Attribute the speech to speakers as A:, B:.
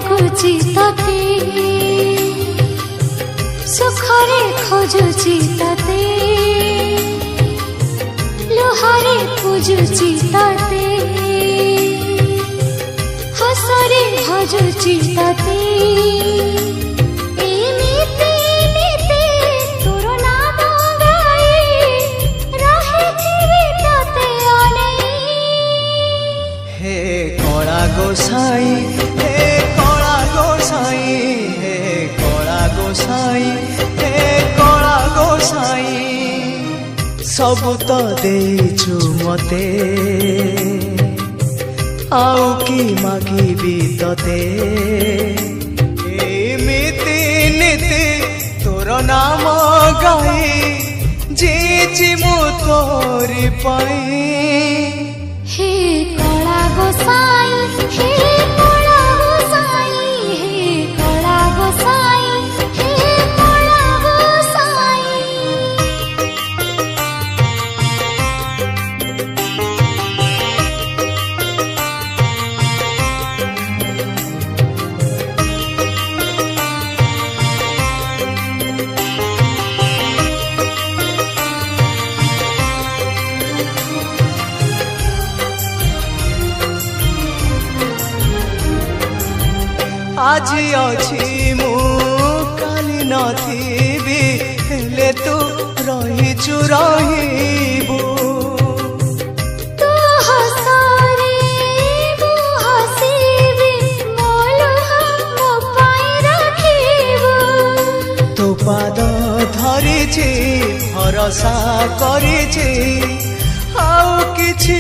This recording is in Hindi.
A: डाकुची तते सुखरे खोजुची तते लुहारे पूजुची तते हसरे भजुची तते
B: गोसाई हे कला गोसाई हे कला गोसाई हे कला गोसाई सबु तो देछु मते आउ की मागिबी तते एमिति नीति तोर नाम गाई जीची मु तोरी पाई
A: हे कला गोसाई हे कला गोसाई हे कला गोसाई हे कला गोसाई
B: आज अच्छी मु काली नथिबी हेले तू रहिचु रहिबु
A: तू हसरे मु हसीबी मोलो मो पाई रखिबु
B: तो पाद धरिछि भरोसा करिछि आउ किछि